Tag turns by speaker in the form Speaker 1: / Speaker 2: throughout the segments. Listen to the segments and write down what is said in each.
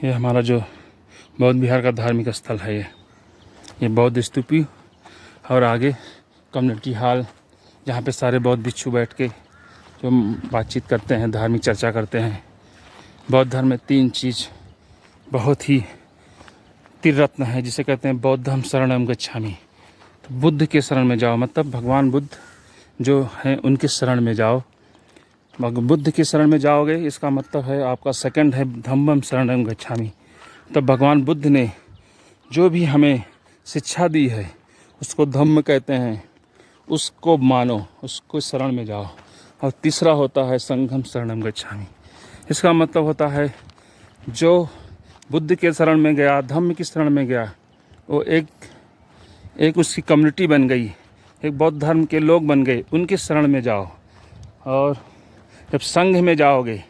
Speaker 1: ये हमारा जो बौद्ध विहार का धार्मिक स्थल है, ये बौद्ध स्तूपी और आगे कम्युनिटी हॉल, जहाँ पे सारे बौद्ध भिक्षु बैठ के जो बातचीत करते हैं, धार्मिक चर्चा करते हैं। बौद्ध धर्म में 3 चीज़ बहुत ही त्रिरत्न है, जिसे कहते हैं बौद्धम शरणम गच्छामि। तो बुद्ध के शरण में जाओ, मतलब भगवान बुद्ध जो हैं उनके शरण में जाओ। बुद्ध के शरण में जाओगे, इसका मतलब है आपका सेकंड है धम्मम शरणम गच्छामि। तो भगवान बुद्ध ने जो भी हमें शिक्षा दी है उसको धम्म कहते हैं, उसको मानो, उसको शरण में जाओ। और तीसरा होता है संघम शरणम गच्छामि। इसका मतलब होता है जो बुद्ध के शरण में गया, धम्म की शरण में गया, वो एक उसकी कम्युनिटी बन गई, एक बौद्ध धर्म के लोग बन गए, उनके शरण में जाओ। और जब संघ में जाओगे,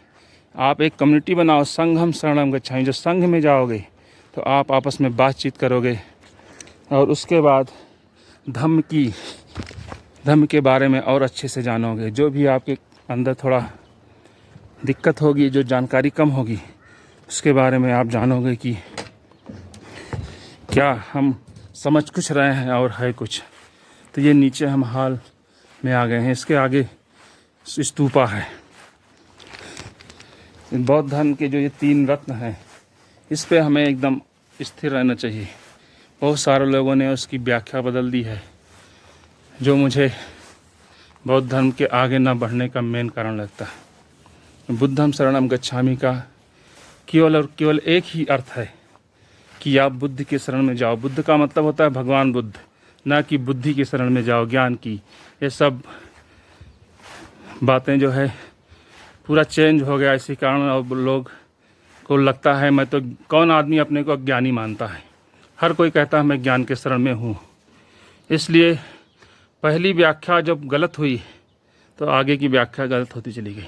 Speaker 1: आप एक कम्युनिटी बनाओ, संघम शरणम गच्छामि। जब संघ में जाओगे तो आप आपस में बातचीत करोगे और उसके बाद धम्म के बारे में और अच्छे से जानोगे। जो भी आपके अंदर थोड़ा दिक्कत होगी, जो जानकारी कम होगी, उसके बारे में आप जानोगे कि क्या हम समझ कुछ रहे हैं और है कुछ। तो ये नीचे हम हॉल में आ गए हैं, इसके आगे स्तूपा है। बौद्ध धर्म के जो ये 3 रत्न हैं, इस पे हमें एकदम स्थिर रहना चाहिए। बहुत सारे लोगों ने उसकी व्याख्या बदल दी है, जो मुझे बौद्ध धर्म के आगे ना बढ़ने का मेन कारण लगता है। बुद्धम शरणम गच्छामि का केवल और केवल एक ही अर्थ है कि आप बुद्ध के शरण में जाओ। बुद्ध का मतलब होता है भगवान बुद्ध, ना कि बुद्धि के शरण में जाओ, ज्ञान की। ये सब बातें जो है पूरा चेंज हो गया इसी कारण। और लोग को लगता है, मैं तो, कौन आदमी अपने को ज्ञानी मानता है? हर कोई कहता है मैं ज्ञान के शरण में हूँ। इसलिए पहली व्याख्या जब गलत हुई तो आगे की व्याख्या गलत होती चली गई।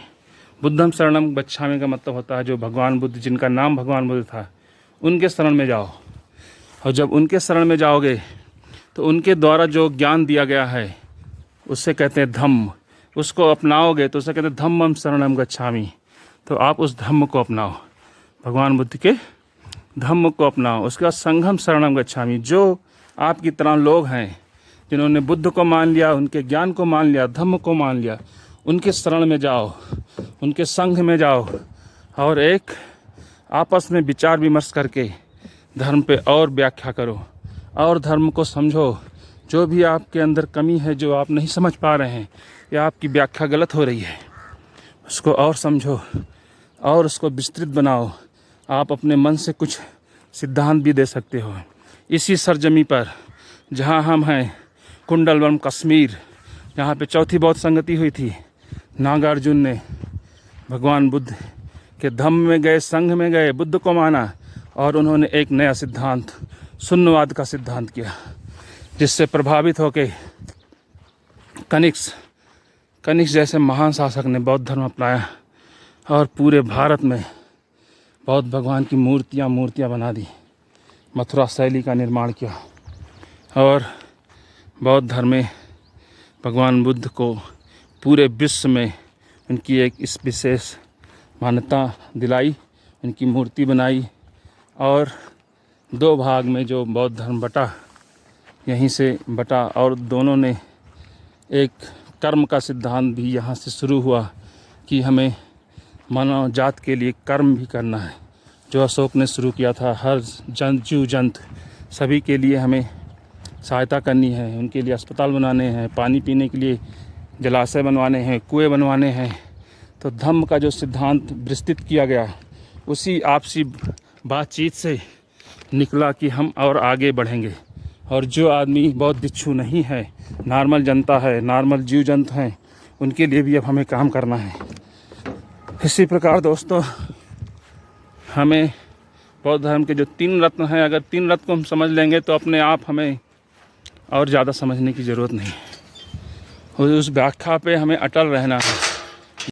Speaker 1: बुद्धम शरणम गच्छामि का मतलब होता है जो भगवान बुद्ध, जिनका नाम भगवान बुद्ध था, उनके शरण में जाओ। और जब उनके शरण में जाओगे तो उनके द्वारा जो ज्ञान दिया गया है उससे कहते हैं धम्म। उसको अपनाओगे तो उसे कहते हैं धम्मम शरणम गच्छामि। तो आप उस धम्म को अपनाओ, भगवान बुद्ध के धम्म को अपनाओ। उसके बाद संघम शरणम गच्छामि। जो आपकी तरह लोग हैं जिन्होंने बुद्ध को मान लिया, उनके ज्ञान को मान लिया, धम्म को मान लिया, उनके शरण में जाओ, उनके संघ में जाओ और एक आपस में विचार विमर्श करके धर्म पे और व्याख्या करो और धर्म को समझो। जो भी आपके अंदर कमी है, जो आप नहीं समझ पा रहे हैं या आपकी व्याख्या गलत हो रही है, उसको और समझो और उसको विस्तृत बनाओ। आप अपने मन से कुछ सिद्धांत भी दे सकते हो। इसी सरजमी पर जहाँ हम हैं, कुंडलवम कश्मीर, जहाँ पे चौथी बौद्ध संगति हुई थी, नागार्जुन ने भगवान बुद्ध के धम्म में गए, संघ में गए, बुद्ध को माना और उन्होंने एक नया सिद्धांत, शून्यवाद का सिद्धांत किया, जिससे प्रभावित होकर कनिष्क जैसे महान शासक ने बौद्ध धर्म अपनाया और पूरे भारत में बौद्ध भगवान की मूर्तियाँ बना दी, मथुरा शैली का निर्माण किया और बौद्ध धर्म में भगवान बुद्ध को पूरे विश्व में उनकी एक इस विशेष मान्यता दिलाई, उनकी मूर्ति बनाई। और 2 भाग में जो बौद्ध धर्म बटा, यहीं से बटा और दोनों ने एक कर्म का सिद्धांत भी यहाँ से शुरू हुआ कि हमें मानव जात के लिए कर्म भी करना है। जो अशोक ने शुरू किया था, हर जीव जंतु सभी के लिए हमें सहायता करनी है, उनके लिए अस्पताल बनाने हैं, पानी पीने के लिए जलाशय बनवाने हैं, कुएं बनवाने हैं। तो धम्म का जो सिद्धांत विस्तृत किया गया, उसी आपसी बातचीत से निकला कि हम और आगे बढ़ेंगे। और जो आदमी बौद्ध भिक्षु नहीं है, नॉर्मल जनता है, नॉर्मल जीव जंतु हैं, उनके लिए भी अब हमें काम करना है। इसी प्रकार दोस्तों, हमें बौद्ध धर्म के जो 3 रत्न हैं, अगर 3 रत्न को हम समझ लेंगे तो अपने आप हमें और ज़्यादा समझने की ज़रूरत नहीं। उस व्याख्या पे हमें अटल रहना है।